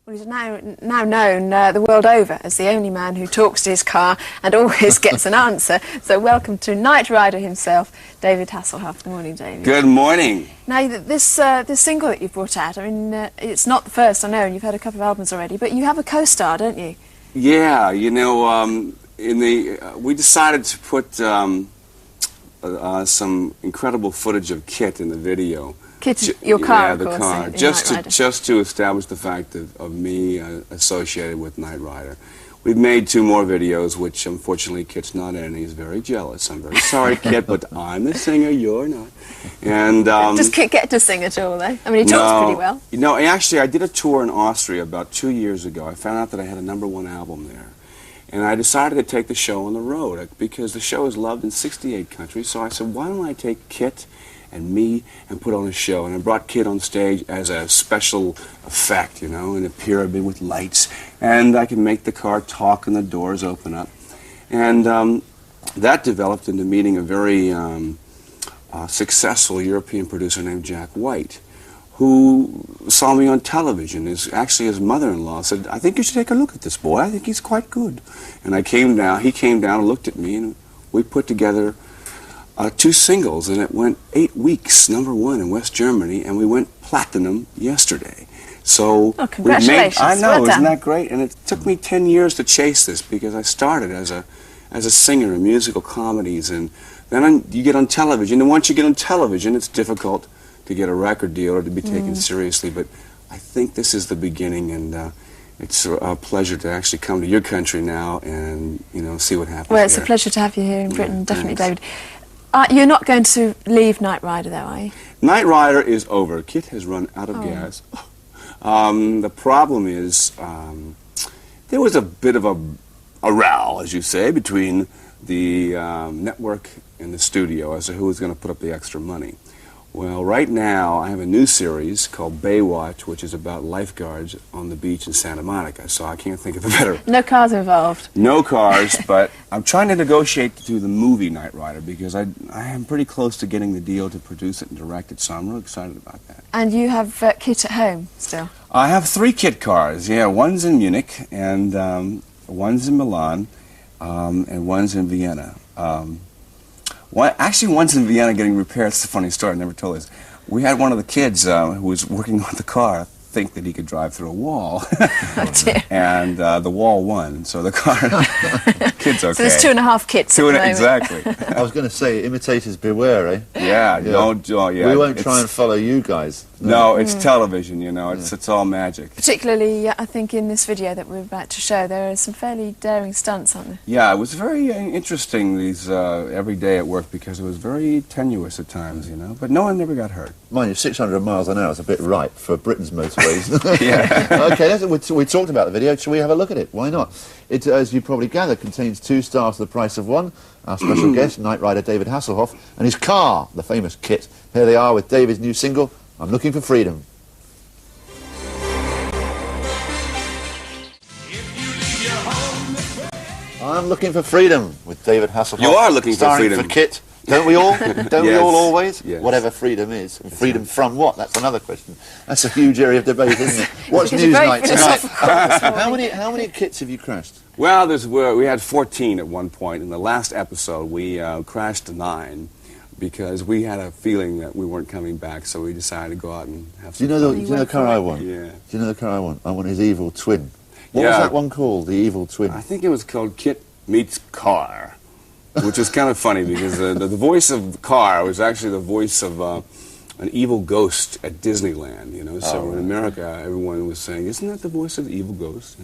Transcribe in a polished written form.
Well, he's now known the world over as the only man who talks to his car and always gets an answer. So welcome to Knight Rider himself, David Hasselhoff. Good morning, David. Good morning. Now, this single that you've brought out, I mean, it's not the first, I know, and you've had a couple of albums already, but you have a co-star, don't you? Yeah, you know, we decided to put some incredible footage of Kit in the video. Kit, your car, yeah, of the course, car, in just to establish the fact of me associated with Knight Rider. We've made 2 more videos, which unfortunately Kit's not in, and he's very jealous. I'm very sorry, Kit, but I'm the singer, you're not. And does Kit get to sing at all, though? I mean, he talks pretty well. You know, actually, I did a tour in Austria about 2 years ago. I found out that I had a #1 album there. And I decided to take the show on the road because the show is loved in 68 countries. So I said, why don't I take Kit and me and put on a show? And I brought Kit on stage as a special effect, you know, in a pyramid with lights. And I can make the car talk and the doors open up. And that developed into meeting a very successful European producer named Jack White, who saw me on television. Actually, his mother-in-law said, I think you should take a look at this boy. I think he's quite good. And he came down and looked at me, and we put together 2 singles, and it went 8 weeks, #1 in West Germany, and we went platinum yesterday. So congratulations. I know, well isn't that great? And it took me 10 years to chase this because I started as a singer in musical comedies, and then you get on television, and once you get on television, it's difficult to get a record deal or to be taken seriously. But I think this is the beginning, and it's a pleasure to actually come to your country now and, you know, see what happens. Well, it's there. a pleasure to have you here in Britain, Yeah, definitely, thanks. David. You're not going to leave Knight Rider, though, are you? Knight Rider is over. Kit has run out of gas. The problem is there was a bit of a row, as you say, between the network and the studio as to who was going to put up the extra money. Well, right now I have a new series called Baywatch, which is about lifeguards on the beach in Santa Monica, so I can't think of a better... No cars involved. No cars, but I'm trying to negotiate to do the movie Knight Rider because I am pretty close to getting the deal to produce it and direct it, so I'm really excited about that. And you have Kit at home still? I have 3 Kit cars, yeah. One's in Munich, and one's in Milan, and one's in Vienna. Actually, one's in Vienna getting repaired. It's a funny story, I never told this. We had one of the kids who was working on the car think that he could drive through a wall. Oh, dear. And the wall won, so the car, kid's okay. So there's 2.5 Kits at the moment. Exactly. I was going to say, imitators beware, eh? Yeah, yeah. We won't try and follow you guys. No, it's television, you know, it's all magic. Particularly, I think, in this video that we're about to show, there are some fairly daring stunts, aren't there? Yeah, it was very interesting, these every day at work, because it was very tenuous at times, you know, but no one ever got hurt. Mind you, 600 miles an hour is a bit ripe for Britain's motorways. Yeah. Okay, we talked about the video. Shall we have a look at it? Why not? It, as you probably gather, contains 2 stars for the price of 1. Our special guest, Knight Rider David Hasselhoff, and his car, the famous Kit. Here they are with David's new single, I'm Looking for Freedom. I'm Looking for Freedom with David Hasselhoff. You are looking for freedom. For Kit. Don't we all? Don't we all always? Yes. Whatever freedom is. And freedom from what? That's another question. That's a huge area of debate, isn't it? What's Because news you're very night tonight? philosophical this How many Kits have you crashed? Well, we had 14 at one point. In the last episode, we crashed to 9 because we had a feeling that we weren't coming back, so we decided to go out and have some Do you know fun. the car I want? Yeah. Do you know the car I want? I want his evil twin. What was that one called? The evil twin? I think it was called Kit Meets Car, which was kind of funny because the voice of the car was actually the voice of an evil ghost at Disneyland, you know. So in America, everyone was saying, isn't that the voice of the evil ghost?